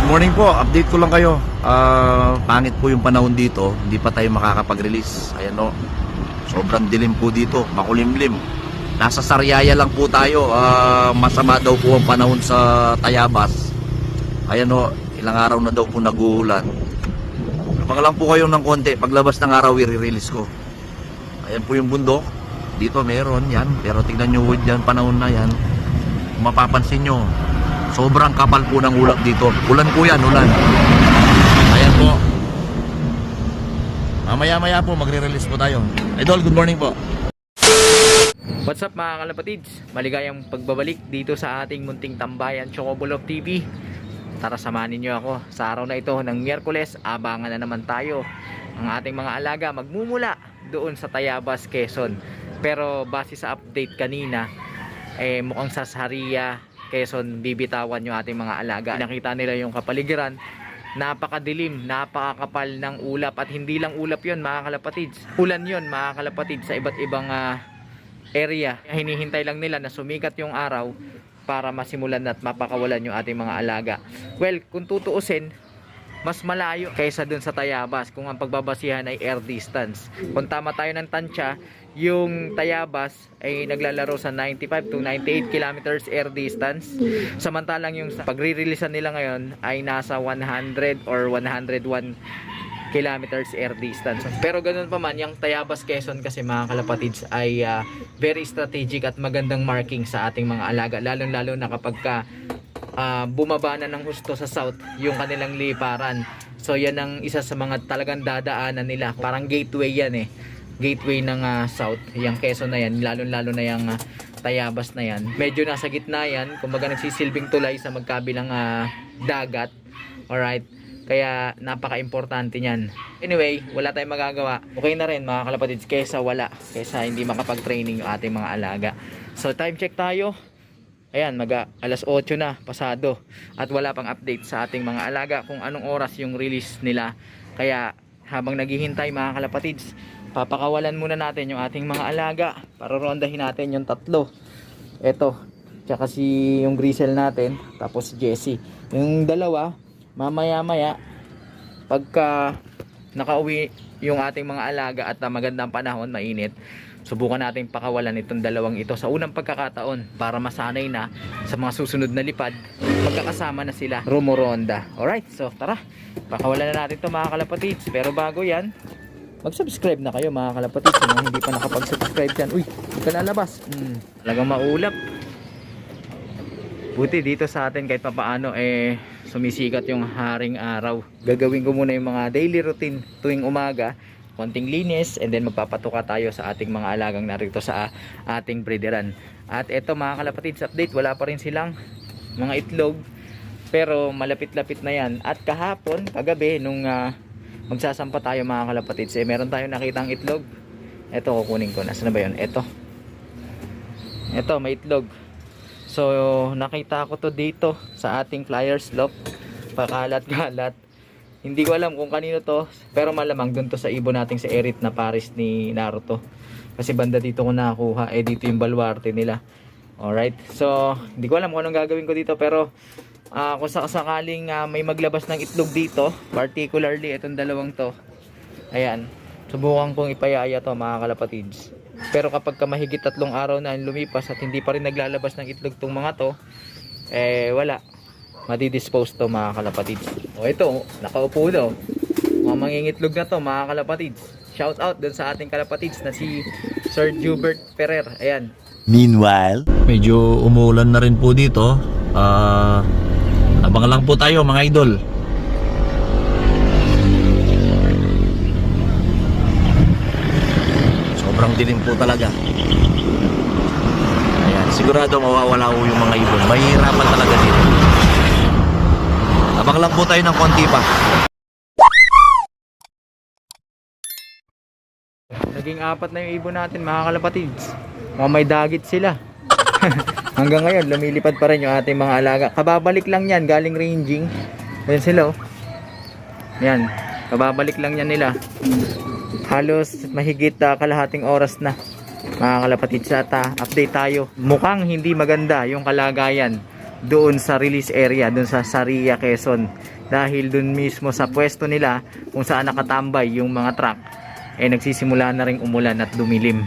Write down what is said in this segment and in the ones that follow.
Morning po, update ko lang kayo. Pangit po yung panahon dito, hindi pa tayo makakapag-release. Ayan o, sobrang dilim po dito, makulimlim. Nasa Sariaya lang po tayo. Masama daw po ang panahon sa Tayabas. Ayan o, ilang araw na daw po nag-uulan. Abang lang po kayo ng konti, paglabas ng araw i-release ko. Ayan po yung bundok. Dito meron yan, pero tignan nyo wood yan, panahon na yan. Kung mapapansin nyo, sobrang kapal po ng ulap dito. Ulan po yan, ulan. Ayan po. Mamaya-maya po magre-release po tayo. Idol, good morning po. What's up mga kalapatids? Maligayang pagbabalik dito sa ating munting tambayan Chocobulok TV. Tara samahan ninyo ako sa araw na ito ng Miyerkules. Abangan na naman tayo. Ang ating mga alaga magmumula doon sa Tayabas, Quezon. Pero base sa update kanina, mukhang sa Sariaya, Quezon bibitawan yung ating mga alaga. Nakita nila yung kapaligiran, napakadilim, napakakapal ng ulap. At hindi lang ulap yon mga kalapatids, ulan yon mga kalapatids sa iba't ibang area. Hinihintay lang nila na sumikat yung araw para masimulan at mapakawalan yung ating mga alaga. Well, kung tutuusin, mas malayo kaysa dun sa Tayabas kung ang pagbabasihan ay air distance. Kung tama tayo ng tansya, yung Tayabas ay naglalaro sa 95 to 98 kilometers air distance. Samantalang yung pagre-releasean nila ngayon ay nasa 100 or 101 kilometers air distance. Pero ganun pa man, yung Tayabas Quezon kasi mga kalapatids ay very strategic at magandang marking sa ating mga alaga. Lalo na kapag bumaba na ng husto sa south yung kanilang liparan. So yan ang isa sa mga talagang dadaanan nila. Parang gateway yan gateway ng south, yung Quezon na yan, lalo na yung Tayabas na yan. Medyo nasa gitna yan, kumbaga nagsisilbing tulay sa magkabilang dagat. Alright, kaya napaka-importante niyan. Anyway, wala tayong magagawa. Okay na rin mga kalapatids kaysa wala, kaysa hindi makapag-training yung ating mga alaga. So time check tayo. Ayan, alas 8 na pasado at wala pang update sa ating mga alaga kung anong oras yung release nila. Kaya habang naghihintay mga kalapatids, papakawalan muna natin yung ating mga alaga para rondahin natin yung tatlo. Eto, tsaka yung Grisel natin, tapos Jessie. Yung dalawa, mamaya-maya pagka nakauwi yung ating mga alaga at magandang panahon, mainit, subukan natin pakawalan itong dalawang ito sa unang pagkakataon para masanay na sa mga susunod na lipad, magkakasama na sila rumoronda. Alright, so tara, pakawalan na natin ito mga kalapatids. Pero bago yan, mag-subscribe na kayo mga kalapatids. Kung hindi pa nakapag-subscribe dyan, uy, hindi ka lalabas. Talagang maulap. Buti dito sa atin kahit papaano sumisikat yung haring araw. Gagawin ko muna yung mga daily routine tuwing umaga, konting linis, and then magpapatuka tayo sa ating mga alagang narito sa ating breederan. At eto mga kalapatids, update, wala pa rin silang mga itlog, pero malapit-lapit na yan. At kahapon, kagabi, nung magsasampa tayo mga kalapatids, meron tayong nakitang itlog. Eto, kukunin ko, nasaan na ba yun? Eto, may itlog. So nakita ko to dito sa ating flyer slope, pakalat-galat. Hindi ko alam kung kanino to, pero malamang dun to sa ibon nating sa Erit na Paris ni Naruto. Kasi banda dito ko nakakuha, dito yung baluarte nila. Alright, so hindi ko alam kung anong gagawin ko dito, pero kung sakaling may maglabas ng itlog dito, particularly itong dalawang to, ayan, subukan kong ipayaya to mga kalapatids. Pero kapag mahigit 3 araw na lumipas at hindi pa rin naglalabas ng itlog tong mga to, wala, madidispose to mga kalapatids. O ito, nakaupo daw, mga mangingitlog na to mga kalapatids. Shout out dun sa ating kalapatids na si Sir Jubert Ferrer. Ayan. Meanwhile, medyo umuulan na rin po dito. Abang lang po tayo mga idol. Sobrang dilim po talaga. Ayan, sigurado mawawala po yung mga ibon. Mahihirapan talaga dito. Abang lang po tayo ng konti pa. Naging 4 na yung ibon natin mga kalapatids. Mga may dagit sila. Hanggang ngayon lumilipad pa rin yung ating mga alaga. Kababalik lang yan, galing ranging. Ayan sila Yan, kababalik lang yan nila. Halos mahigit kalahating oras na mga kalapatids. At update tayo. Mukhang hindi maganda yung kalagayan doon sa release area, doon sa Saria, Quezon. Dahil doon mismo sa pwesto nila kung saan nakatambay yung mga truck, nagsisimula na ring umulan at dumilim,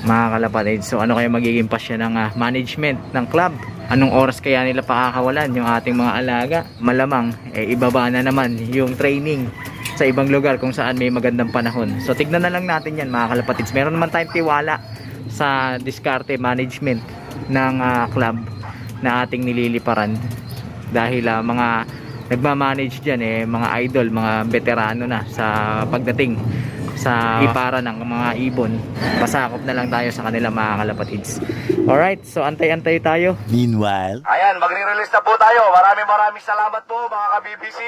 mga kalapatid. So ano kaya magiging pasya ng management ng club? Anong oras kaya nila pakakawalan yung ating mga alaga? Malamang ibaba na naman yung training sa ibang lugar kung saan may magandang panahon. So tignan na lang natin yan, mga kalapatids. Meron naman tayong tiwala sa diskarte management ng club na ating nililiparan, dahil mga nagmamanage dyan mga idol, mga veterano na sa pagdating sa iparan ng mga ibon. Pasakop na lang tayo sa kanila, mga kalapatids. Alright, so antay-antay tayo. Meanwhile, Ayan, magre-release na po tayo. Maraming salamat po, mga ka-BBC.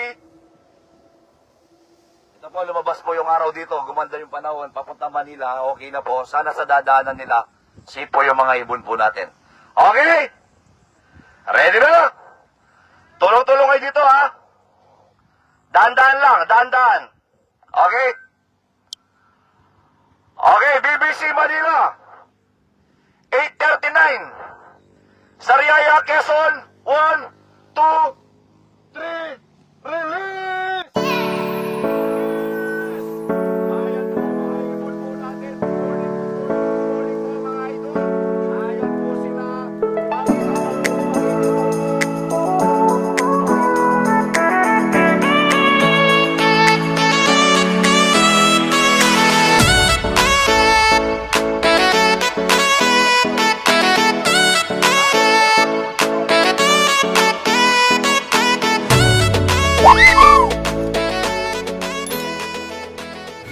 Ito po, lumabas po yung araw dito. Gumanda yung panahon, papunta Manila. Okay na po. Sana sa dadaanan nila, safe po yung mga ibon po natin. Okay? Ready na? Tulong-tulong kayo dito, ha? Dahan-dahan lang, dahan-dahan. Okay? Okay, BBC Manila. 8:39. Sariaya, Quezon. 1, 2, 3, release! Ayan po, mga idol po natin. Uling po, mga idol. Ayan po sila.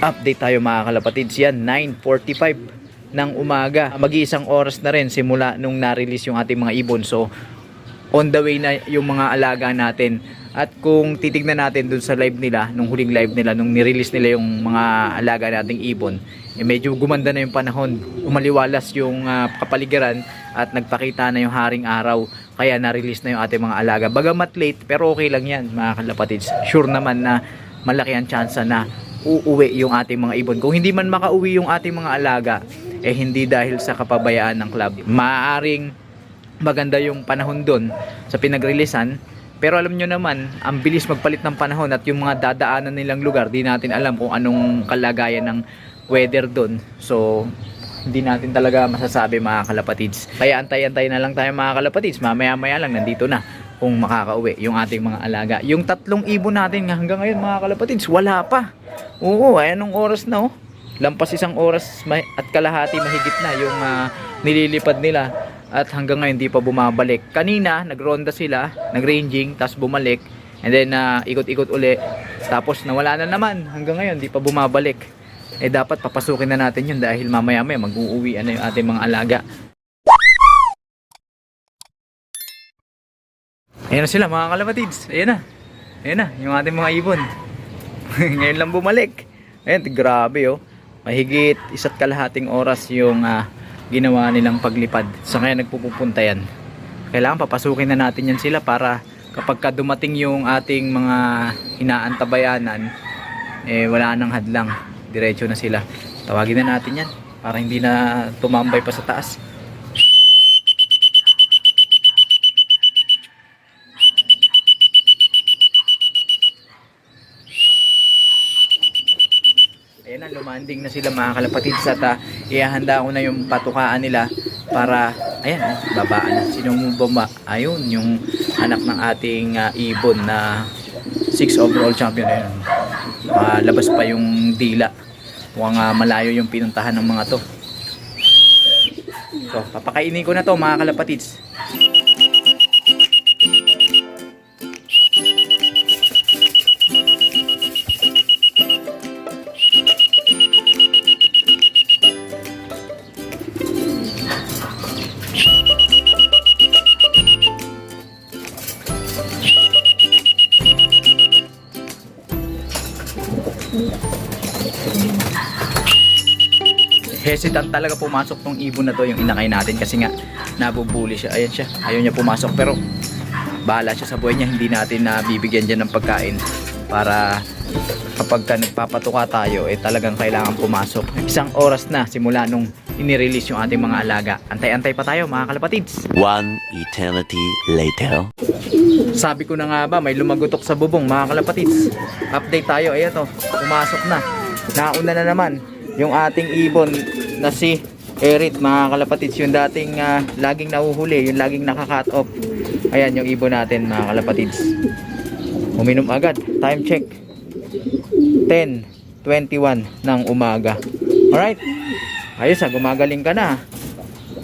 Update tayo, mga kalapatids. Yan, 9:45 ng umaga. Mag-iisang oras na rin simula nung na-release yung ating mga ibon. So on the way na yung mga alaga natin. At kung titignan natin dun sa live nila, nung huling live nila, nung nirelease nila yung mga alaga nating ibon, medyo gumanda na yung panahon, umaliwalas yung kapaligiran, at nagpakita na yung haring araw, kaya na-release na yung ating mga alaga. Bagamat late, pero okay lang yan, mga kalapatids. Sure naman na malaki ang tsansa na uuwi yung ating mga ibon. Kung hindi man makauwi yung ating mga alaga, hindi dahil sa kapabayaan ng club. Maaaring maganda yung panahon doon sa pinag-releasean, pero alam nyo naman, ang bilis magpalit ng panahon, at yung mga dadaanan nilang lugar, di natin alam kung anong kalagayan ng weather doon. So hindi natin talaga masasabi, mga kalapatids. Kaya antay-antay na lang tayo, mga kalapatids. Mamaya-maya lang nandito na kung makakauwi yung ating mga alaga. Yung 3 ibon natin hanggang ngayon, mga kalapatids, wala pa. Oo, anong oras na, oh? Lampas 1 oras at kalahati mahigit na yung nililipad nila, at hanggang ngayon di pa bumabalik. Kanina nagronda sila, nagranging, tapos bumalik, and then ikot-ikot uli, tapos nawala na naman. Hanggang ngayon di pa bumabalik. Dapat papasukin na natin yun, dahil mamaya-maya mag-uuwi yung ating mga alaga. Ayan na sila, mga kalapatids. Ayan na yung ating mga ibon. Ngayon lang bumalik. Ayan, grabe, oh. Mahigit 1.5 oras yung ginawa nilang paglipad. So kaya nagpupunta yan. Kailangan papasukin na natin yan sila, para kapag dumating yung ating mga inaantabayanan, wala nang hadlang. Diretso na sila. Tawagin na natin yan para hindi na tumambay pa sa taas. Ayan na, lumanding na sila, mga kalapatids, at ihahanda ko na yung patukaan nila para, ayan, babaan na. Sinong bomba? Ayun, yung anak ng ating ibon na 6 overall champion. Ayun, labas pa yung dila. Mukhang malayo yung pinuntahan ng mga to. So, papakainin ko na to, mga kalapatids. Hesitant talaga pumasok tong ibon na to, yung inakay natin, kasi nga nabubuli siya. Ayan siya, ayaw niya pumasok, pero bahala siya sa buhay niya. Hindi natin bibigyan dyan ng pagkain, para kapag nagpapatuka tayo, talagang kailangan pumasok. 1 oras na simula nung inirelease yung ating mga alaga. Antay-antay pa tayo mga kalapatids. One eternity later. Sabi ko na nga ba, may lumagutok sa bubong mga kalapatids. Update tayo, ayan to, pumasok na. Nauna na naman yung ating ibon na si Erit mga kalapatids, yung dating laging nahuhuli, yung laging naka-cut off. Ayan yung ibon natin mga kalapatids. Uminom agad, time check 10:21 ng umaga. Alright, ayos gumagaling ka na.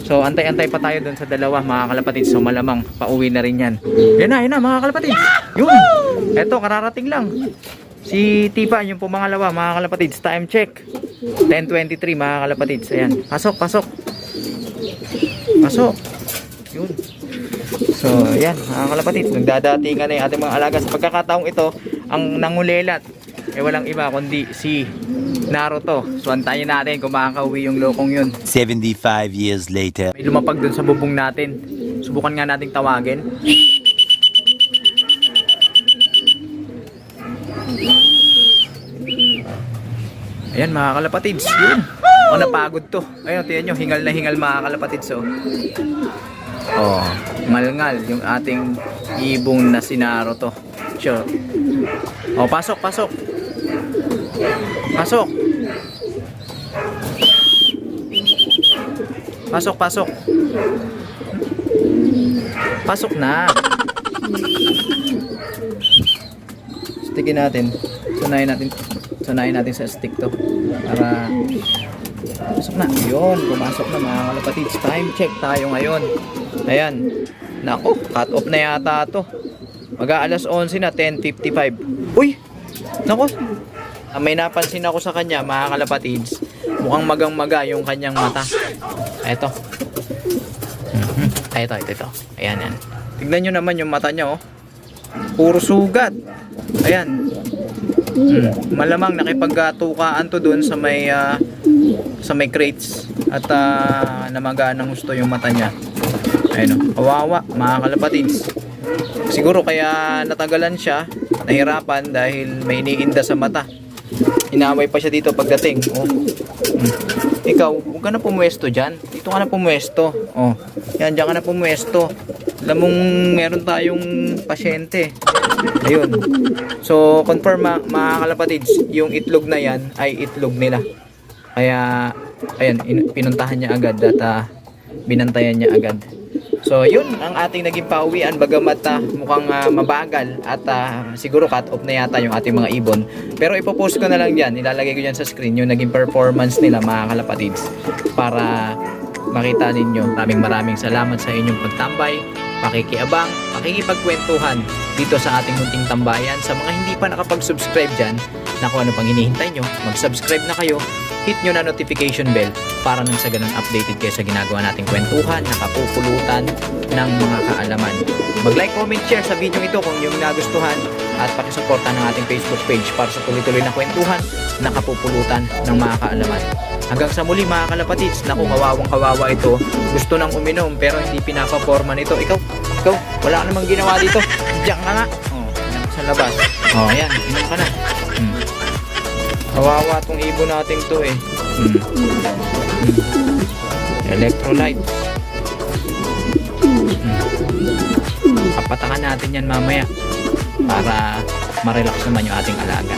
So antay-antay pa tayo dun sa dalawa mga kalapatids. So malamang pauwi na rin yan. Yan na mga kalapatids. Yun, eto kararating lang. Si Tipa yung pumangalawa mga kalapatids. Time check 10:23 mga kalapatids. Ayan, pasok. Yun. So ayan mga kalapatids, nagdadatingan na yung ating mga alaga. Sa pagkakataong ito, ang nangulelat walang iba kundi si Naruto. So antayin natin kung makakauwi yung lokong yun. 75 years later. May lumapag dun sa bubong natin. Subukan nga nating tawagin. Ayan mga kalapatids, yun. Napagod to. Ayun, tiyan nyo, hingal na hingal mga kalapatids. Ngal-ngal yung ating ibong na si Naruto. Sure. Pasok. Pasok. Pasok na. Stickin natin. Sunayin natin sa stick to. Para pasok na. Yun, pumasok na mga kalapatids. Time check tayo ngayon. Ayan. Nako, cut off na yata to. Mag-aalas 11 na, 10:55. Uy! Nako. May napansin ako sa kanya mga kalapatids. Mukhang magang-maga yung kanyang mata. Ito. Ito. Ayan. Tignan nyo naman yung mata niya, oh. Puro sugat. Ayan. Malamang nakipagtukaan to dun sa may crates. At namagaan ng gusto yung mata niya. Ayan, oh. Kawawa, mga kalapatids. Siguro kaya natagalan siya, nahirapan dahil may iniinda sa mata. Inaway pa siya dito pagdating. Ikaw, huwag ka na pumwesto dyan. Dito ka na pumwesto. Yan, dyan ka na pumwesto. Alam mong meron tayong pasyente. Ayun. So, confirm mga kalapatids, yung itlog na yan ay itlog nila. Kaya, ayan, pinuntahan niya agad at binantayan niya agad. So yun ang ating naging pauwian, bagamat mukhang mabagal at siguro cut off na yata yung ating mga ibon. Pero ipopost ko na lang dyan, ilalagay ko dyan sa screen yung naging performance nila mga kalapatids para makita ninyo. Maraming salamat sa inyong pagtambay, pakikiabang, pakikipagkwentuhan dito sa ating munting tambayan. Sa mga hindi pa nakapag-subscribe dyan, naku, ano pang hinihintay nyo, mag-subscribe na kayo, hit nyo na notification bell para nang sa ganun updated kayo sa ginagawa nating kwentuhan, nakapupulutan ng mga kaalaman. Mag-like, comment, share sa video ito kung yung nagustuhan at pakisuporta ng ating Facebook page para sa tuloy-tuloy na kwentuhan, nakapupulutan ng mga kaalaman. Hanggang sa muli mga kalapatids, naku, kawawang-kawawa ito. Gusto nang uminom pero hindi pinapaporma nito. Ikaw, wala ka namang ginawa dito. Diyan ka nga. Sa labas. Ayan, inom ka na. Kawawa tong ibon natin to eh. Electrolyte. Kapatakan natin yan mamaya para ma-relax naman yung ating alaga.